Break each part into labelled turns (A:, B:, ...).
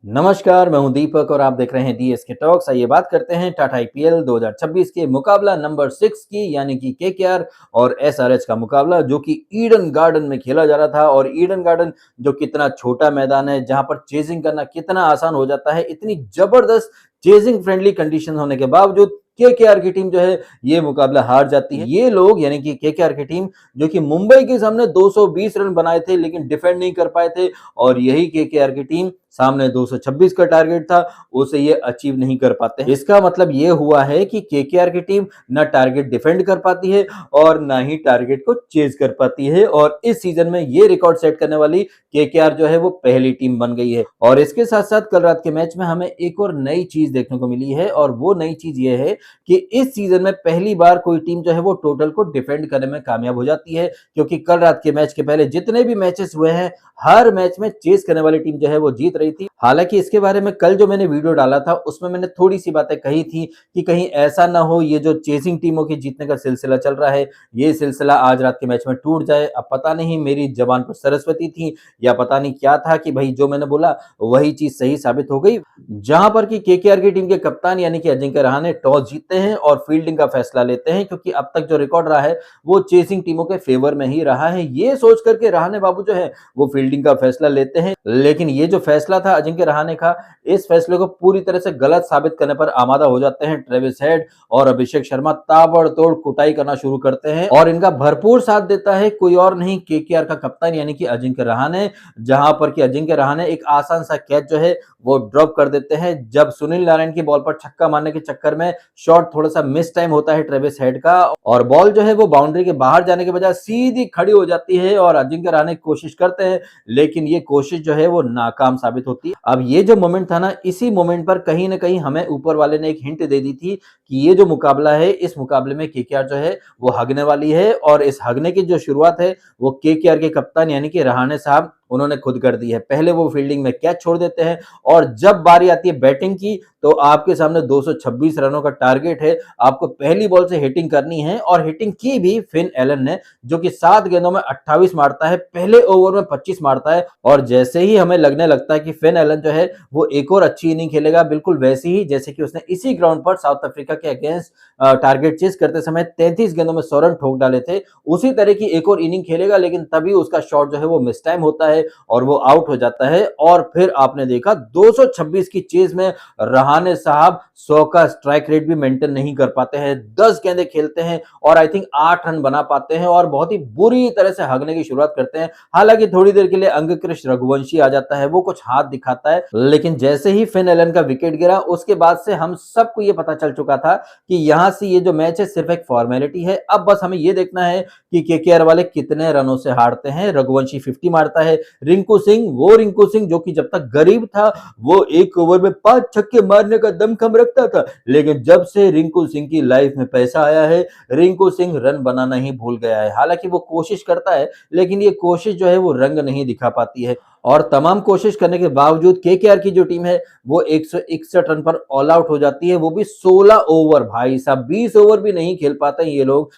A: नमस्कार, मैं हूं दीपक और आप देख रहे हैं डीएसके टॉक्स। आइए बात करते हैं टाटा आईपीएल 2026 के मुकाबला नंबर 6 की, यानी कि केकेआर और एसआरएच का मुकाबला, जो कि ईडन गार्डन में खेला जा रहा था। और ईडन गार्डन जो कितना छोटा मैदान है, जहां पर चेजिंग करना कितना आसान हो जाता है, इतनी जबरदस्त चेजिंग फ्रेंडली कंडीशन होने के बावजूद केकेआर की टीम जो है ये मुकाबला हार जाती है। ये लोग यानी कि केकेआर की टीम, जो कि मुंबई के सामने 220 रन बनाए थे लेकिन डिफेंड नहीं कर पाए थे, और यही केकेआर की टीम सामने 226 का टारगेट था, उसे ये अचीव नहीं कर पाते हैं। इसका मतलब ये हुआ है कि केकेआर की टीम ना टारगेट डिफेंड कर पाती है और ना ही टारगेट को चेज कर पाती है, और इस सीजन में ये रिकॉर्ड सेट करने वाली केकेआर जो है वो पहली टीम बन गई है। और इसके साथ साथ कल रात के मैच में हमें एक और नई चीज देखने को मिली है, और वो नई चीज ये है कि इस सीजन में पहली बार कोई टीम जो है वो टोटल को डिफेंड करने में कामयाब हो जाती है, क्योंकि कल रात के मैच के पहले जितने भी मैचेस हुए हैं, हर मैच में चेस करने वाली टीम जो है वो जीत रही थी। हालांकि इसके बारे में कल जो मैंने वीडियो डाला था उसमें मैंने थोड़ी सी बातें कही थी कि कहीं ऐसा ना हो ये जो चेसिंग टीमों के जीतने का सिलसिला चल रहा है, ये सिलसिला आज रात के मैच में टूट जाए। अब पता नहीं मेरी जबान पर सरस्वती थी या पता नहीं क्या था कि भाई जो मैंने बोला वही चीज सही साबित हो गई। जहां पर कि केकेआर की टीम के कप्तान यानी कि अजिंक्य रहाणे टॉस जीतते हैं और फील्डिंग का फैसला लेते हैं, क्योंकि अब तक जो रिकॉर्ड रहा है वो चेसिंग टीमों के फेवर में ही रहा है। ये सोच करके रहाणे बाबू जो है वो फील्डिंग का फैसला लेते हैं, लेकिन ये जो फैसला था अजिंक्य रहाणे का, इस फैसले को पूरी तरह से गलत साबित करने पर आमादा हो जाते हैं ट्रेविस हेड और अभिषेक शर्मा। ताबड़तोड़ कुटाई करना शुरू करते हैं और इनका भरपूर साथ देता है कोई और नहीं, केकेआर का कप्तान यानी कि अजिंक्य रहाणे। जहां पर कि अजिंक्य रहाणे एक आसान सा कैच जो है वो ड्रॉप कर देते हैं, जब सुनील नारायण की बॉल पर छक्का मारने के चक्कर में शॉट थोड़ा सा मिस टाइम होता है ट्रेविस हेड का, और बॉल जो है वो बाउंड्री के बाहर जाने के बजाय सीधी खड़ी हो जाती है। और अजिंक्य रहाणे कोशिश करते हैं लेकिन ये कोशिश जो है वो नाकाम साबित होती है। अब ये जो मोमेंट था ना, इसी मोमेंट पर कहीं ना कहीं हमें ऊपर वाले ने एक हिंट दे दी थी कि ये जो मुकाबला है, इस मुकाबले में केकेआर जो है वो हगने वाली है, और इस हगने की जो शुरुआत है वो केकेआर के कप्तान यानी कि रहाणे साहब उन्होंने खुद कर दी है। पहले वो फील्डिंग में कैच छोड़ देते हैं, और जब बारी आती है बैटिंग की तो आपके सामने 226 रनों का टारगेट है, आपको पहली बॉल से हिटिंग करनी है। और हिटिंग की भी फिन एलन ने, जो कि 7 गेंदों में 28 मारता है, पहले ओवर में 25 मारता है। और जैसे ही हमें लगने लगता है कि फिन एलन जो है वो एक और अच्छी इनिंग खेलेगा, बिल्कुल वैसे ही जैसे कि उसने इसी ग्राउंड पर साउथ अफ्रीका के अगेंस्ट टारगेट चेस करते समय 33 गेंदों में 100 रन ठोक डाले थे, उसी तरह की एक और इनिंग खेलेगा, लेकिन तभी उसका शॉट जो है वो मिस टाइम होता है और वो आउट हो जाता है। और फिर आपने देखा 226 की चेज में रहाणे साहब 100 का स्ट्राइक रेट भी मेंटेन नहीं कर पाते हैं। 10 गेंदें खेलते हैं और आई थिंक 8 रन बना पाते हैं, और बहुत ही बुरी तरह से हगने की शुरुआत करते हैं। हालांकि थोड़ी देर के लिए अंगकृष रघुवंशी आ जाता है, वो कुछ हाथ दिखाता है, लेकिन जैसे ही फिन एलन का विकेट गिरा उसके बाद से हम सबको ये पता चल चुका था कि यहां से ये जो मैच है सिर्फ एक फॉर्मेलिटी है। अब बस हमें ये देखना है कि केकेआर वाले कितने रनों से हारते हैं। रघुवंशी 50 मारता है, रिंकू सिंह जो कि जब तक गरीब था वो एक ओवर में 5 छक्के मारने का दमखम रखता था, लेकिन जब से रिंकू सिंह की लाइफ में पैसा आया है, रिंकू सिंह रन बनाना ही भूल गया है। हालांकि वो कोशिश करता है लेकिन ये कोशिश जो है वो रंग नहीं दिखा पाती है, और तमाम कोशिश करने के बावजूद केकेआर की जो टीम है वो 161 रन पर ऑल आउट हो जाती है, वो भी 16 ओवर। भाई साहब 20 ओवर भी नहीं खेल पाते हैं ये लोग।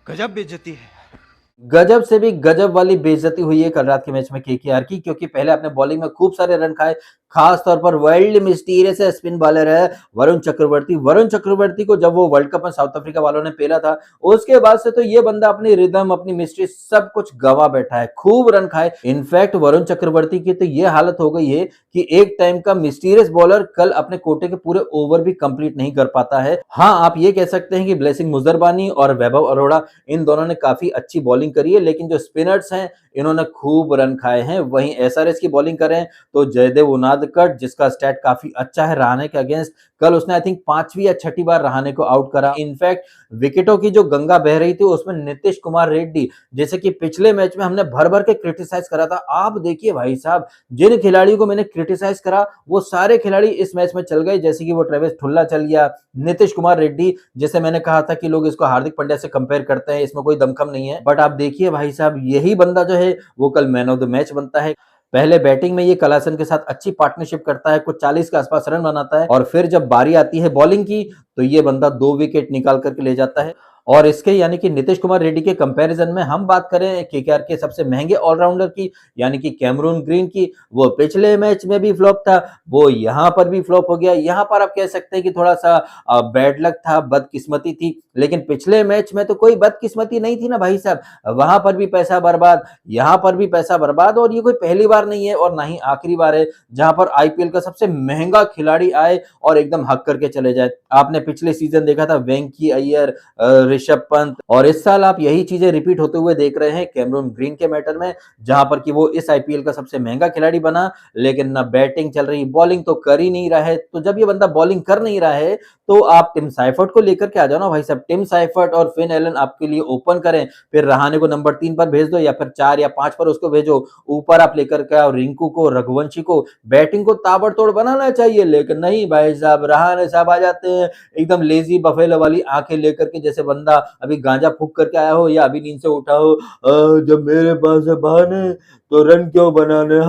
B: गजब बेइज्जती है।
A: गजब से भी गजब वाली बेइज्जती हुई है कल रात के मैच में केकेआर की, क्योंकि पहले आपने बॉलिंग में खूब सारे रन खाए। खास तौर पर वर्ल्ड मिस्टीरियस स्पिन बॉलर है वरुण चक्रवर्ती। वरुण चक्रवर्ती को जब वो वर्ल्ड कप में साउथ अफ्रीका वालों ने पेला था, उसके बाद से तो ये बंदा अपनी रिदम, अपनी मिस्ट्री सब कुछ गवा बैठा है। खूब रन खाए। इनफैक्ट वरुण चक्रवर्ती की तो ये हालत हो गई है कि एक टाइम का मिस्टीरियस बॉलर कल अपने कोटे के पूरे ओवर भी कंप्लीट नहीं कर पाता है। हाँ, आप ये कह सकते हैं कि ब्लेसिंग मुजरबानी और वैभव अरोड़ा, इन दोनों ने काफी अच्छी बॉलिंग करी है, लेकिन जो स्पिनर्स हैं इन्होंने खूब रन खाए हैं। वहीं एसआरएच की बॉलिंग करें तो जयदेव उनादकट, जिसका स्टैट काफी अच्छा है रहाणे के अगेंस्ट, कल उसने आई थिंक 5वीं या 6ठी बार रहाणे को आउट करा। इनफैक्ट विकेटों की जो गंगा बह रही थी उसमें नीतीश कुमार रेड्डी, जैसे कि पिछले मैच में हमने भर भर के क्रिटिसाइज करा था, आप देखिए भाई साहब, जिन खिलाड़ियों को मैंने क्रिटिसाइज करा वो सारे खिलाड़ी इस मैच में चल गए। जैसे कि वो ट्रेविस ठुल्ला चल गया, नीतीश कुमार रेड्डी, जैसे मैंने कहा था कि लोग इसको हार्दिक पांड्या से कंपेयर करते हैं, इसमें कोई दमखम नहीं है, बट आप देखिए भाई साहब, यही बंदा जो है वो कल मैन ऑफ द मैच बनता है। पहले बैटिंग में ये कलासन के साथ अच्छी पार्टनरशिप करता है, कुछ 40 के आसपास रन बनाता है, और फिर जब बारी आती है बॉलिंग की तो ये बंदा 2 विकेट निकाल करके ले जाता है। और इसके यानी कि नीतीश कुमार रेड्डी के कंपैरिजन में हम बात करें केकेआर के सबसे महंगे ऑलराउंडर की यानी कि कैमरून ग्रीन की, वो पिछले मैच में भी फ्लॉप था, वो यहाँ पर भी फ्लॉप हो गया। यहाँ पर आप कह सकते हैं कि थोड़ा-सा बैड लक था, बदकिस्मती थी, लेकिन पिछले मैच में तो कोई बदकिस्मती नहीं थी ना भाई साहब। वहाँ पर भी पैसा बर्बाद, यहाँ पर भी पैसा बर्बाद और ये कोई पहली बार नहीं है और ना ही आखिरी बार है, जहाँ पर आईपीएल का सबसे महंगा खिलाड़ी आए और एकदम हक करके चले जाए। आपने पिछले सीजन देखा था वेंकी अय्यर, ऋषभ पंत और इस साल आप यही चीजें रिपीट होते हुए देख रहे हैं कैमरून ग्रीन के मैटर में, जहां पर कि वो इस आईपीएल का सबसे महंगा खिलाड़ी बना, लेकिन ना बैटिंग चल रही, बॉलिंग तो कर ही नहीं रहा है। तो जब ये बंदा बॉलिंग कर नहीं रहा है तो आप टिम साइफर्ट को लेकर के आ जाओ ना भाई साहब। टिम साइफर्ट और फिन एलन आपके लिए ओपन करें, फिर रहाणे को नंबर 3 पर भेज दो या फिर 4 या 5 पर उसको भेजो, ऊपर आप लेकर के आओ रिंकू को, रघुवंशी को। बैटिंग को ताबड़तोड़ बनाना चाहिए, लेकिन नहीं भाई साहब, रहाणे साहब आ जाते हैं एकदम लेजी बफेलो वाली आंखें लेकर के, जैसे बंदा अभी गांजा फूक करके आया हो या अभी नींद से उठा हो। जब मेरे पास है बहाने तो रन क्यों बनाने।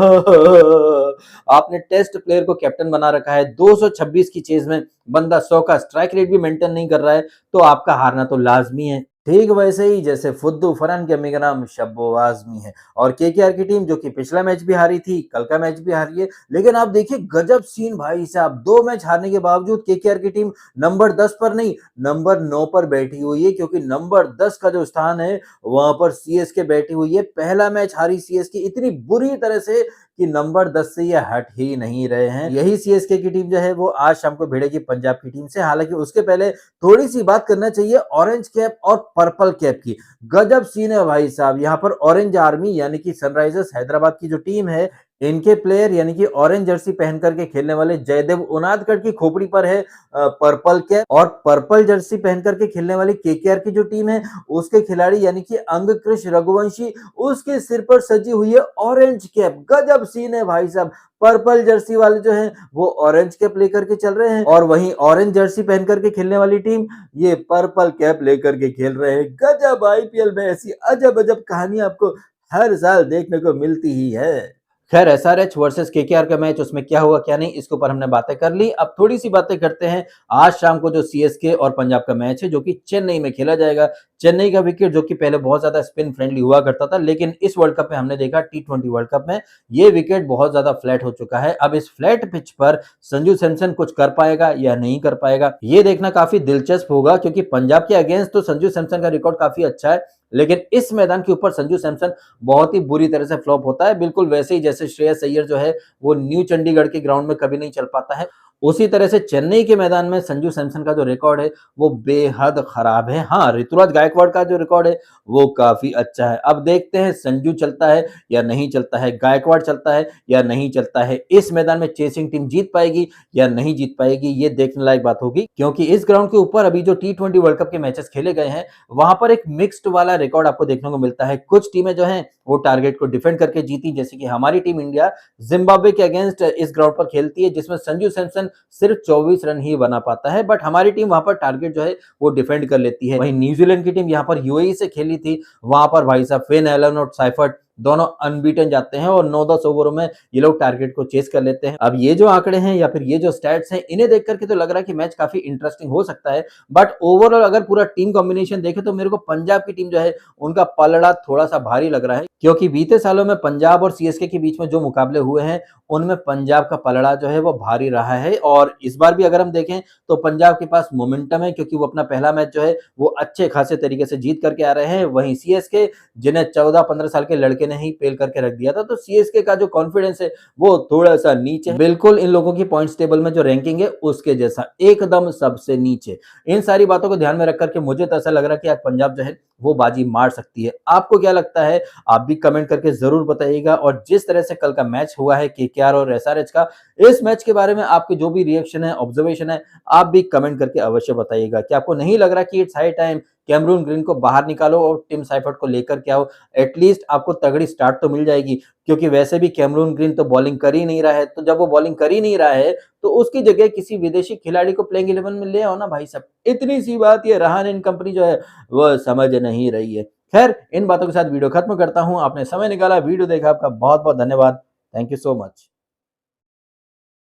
A: आपने टेस्ट प्लेयर को कैप्टन बना रखा है, 226 की चेज में बंदा 100 का स्ट्राइक रेट भी मेंटेन नहीं कर रहा है, तो आपका हारना तो लाजमी है। ठीक वैसे ही जैसे फुद्दू फरहान की अम्मी का नाम शब्बो आजमी है। और केकेआर की टीम जो कि पिछला मैच भी हारी थी, कल का मैच भी हारी है, लेकिन आप देखिए गजब सीन भाई साहब, 2 मैच हारने के बावजूद केकेआर की टीम नंबर 10 पर नहीं, नंबर 9 पर बैठी हुई है, क्योंकि नंबर 10 का जो स्थान है वहां पर सीएसके बैठी हुई है। पहला मैच हारी सीएसके इतनी बुरी तरह से कि नंबर 10 से ये हट ही नहीं रहे हैं। यही सीएसके की टीम जो है वो आज शाम को भिड़ेगी पंजाब की टीम से। हालांकि उसके पहले थोड़ी सी बात करना चाहिए ऑरेंज कैप और पर्पल कैप की। गजब सीन है भाई साहब, यहाँ पर ऑरेंज आर्मी यानी कि सनराइजर्स हैदराबाद की जो टीम है, इनके प्लेयर यानी कि ऑरेंज जर्सी पहन करके खेलने वाले जयदेव उनादकड़ की खोपड़ी पर है पर्पल कैप, और पर्पल जर्सी पहन करके खेलने वाली केकेआर की जो टीम है उसके खिलाड़ी यानी कि अंगकृष रघुवंशी, उसके सिर पर सजी हुई है ऑरेंज कैप। गजब सीन है भाई साहब, पर्पल जर्सी वाले जो है वो ऑरेंज कैप लेकर के चल रहे हैं और वहीं ऑरेंज जर्सी पहन करके खेलने वाली टीम ये पर्पल कैप लेकर के खेल रहे हैं। गजब, आईपीएल में ऐसी अजब अजब कहानी आपको हर साल देखने को मिलती ही है। खैर एसआरएच वर्सेस केकेआर का मैच, उसमें क्या हुआ क्या नहीं, इसके ऊपर हमने बातें कर ली। अब थोड़ी सी बातें करते हैं आज शाम को जो सीएसके और पंजाब का मैच है जो कि चेन्नई में खेला जाएगा। चेन्नई का विकेट जो कि पहले बहुत ज्यादा स्पिन फ्रेंडली हुआ करता था, लेकिन इस वर्ल्ड कप में हमने देखा टी20 वर्ल्ड कप में ये विकेट बहुत ज्यादा फ्लैट हो चुका है। अब इस फ्लैट पिच पर संजू सैमसन कुछ कर पाएगा या नहीं कर पाएगा, ये देखना काफी दिलचस्प होगा, क्योंकि पंजाब के अगेंस्ट तो संजू सैमसन का रिकॉर्ड काफी अच्छा है, लेकिन इस मैदान के ऊपर संजू सैमसन बहुत ही बुरी तरह से फ्लॉप होता है। बिल्कुल वैसे ही जैसे श्रेयस अय्यर जो है वो न्यू चंडीगढ़ के ग्राउंड में कभी नहीं चल पाता है, उसी तरह से चेन्नई के मैदान में संजू सैमसन का जो रिकॉर्ड है वो बेहद खराब है। हाँ, ऋतुराज गायकवाड़ का जो रिकॉर्ड है वो काफी अच्छा है। अब देखते हैं संजू चलता है या नहीं चलता है, गायकवाड़ चलता है या नहीं चलता है, इस मैदान में चेसिंग टीम जीत पाएगी या नहीं जीत पाएगी, ये देखने लायक बात होगी। क्योंकि इस ग्राउंड के ऊपर अभी जो टी20 वर्ल्ड कप के मैचेस खेले गए हैं वहां पर एक मिक्स्ड वाला रिकॉर्ड आपको देखने को मिलता है। कुछ टीमें जो हैं वो टारगेट को डिफेंड करके जीती, जैसे कि हमारी टीम इंडिया जिम्बाब्वे के अगेंस्ट इस ग्राउंड पर खेलती है, जिसमें संजू सैमसन सिर्फ 24 रन ही बना पाता है, बट हमारी टीम वहां पर टारगेट जो है वो डिफेंड कर लेती है। वहीं न्यूजीलैंड की टीम यहाँ पर यूएई से खेली थी, वहां पर भाई साहब फिन एलन और साइफर्ट दोनों अनबीटन जाते हैं और 9-10 ओवरों में ये लोग टारगेट को चेस कर लेते हैं। अब ये जो आंकड़े हैं या फिर ये जो स्टैट्स हैं, इन्हें देख करके तो लग रहा है कि मैच काफी इंटरेस्टिंग हो सकता है, बट ओवरऑल अगर पूरा टीम कॉम्बिनेशन देखे तो मेरे को पंजाब की टीम जो है उनका पलड़ा थोड़ा सा भारी लग रहा है, क्योंकि बीते सालों में पंजाब और सीएसके के बीच में जो मुकाबले हुए हैं उनमें पंजाब का पलड़ा जो है वो भारी रहा है। और इस बार भी अगर हम देखें तो पंजाब के पास मोमेंटम है, क्योंकि वो अपना पहला मैच जो है वो अच्छे खासे तरीके से जीत करके आ रहे हैं। वहीं सीएसके जिन्हें 14-15 साल के लड़के ने ही पेल करके रख दिया था, तो सीएसके का जो कॉन्फिडेंस है वो थोड़ा सा नीचे है, बिल्कुल इन लोगों की पॉइंट्स टेबल में जो रैंकिंग है उसके जैसा, एकदम सबसे नीचे। इन सारी बातों को ध्यान में रख करके मुझे तो ऐसा लग रहा है कि आज पंजाब जो है वो बाजी मार सकती है। आपको क्या लगता है आप भी कमेंट करके जरूर बताइएगा। और जिस तरह से कल का मैच हुआ है केकेआर और एसआरएच का, इस मैच के बारे में आपके जो भी रिएक्शन है, ऑब्जर्वेशन है, आप भी कमेंट करके अवश्य बताइएगा। क्या आपको नहीं लग रहा कि it's high time Cameron Green को बाहर निकालो और टिम साइफर्ट को लेकर के आओ, एटलीस्ट आपको तगड़ी स्टार्ट तो मिल जाएगी, क्योंकि वैसे भी कैमरून ग्रीन तो बॉलिंग कर ही नहीं रहा है। तो जब वो बॉलिंग कर ही नहीं रहा है तो उसकी जगह किसी विदेशी खिलाड़ी को प्लेइंग 11 में ले आओ ना भाई साहब। इतनी सी बात, ये रहाणे एंड कंपनी जो है वो समझ नहीं रही है। खैर, इन बातों के साथ वीडियो खत्म करता हूं। आपने समय निकाला, वीडियो देखा, आपका बहुत बहुत धन्यवाद। Thank you so much.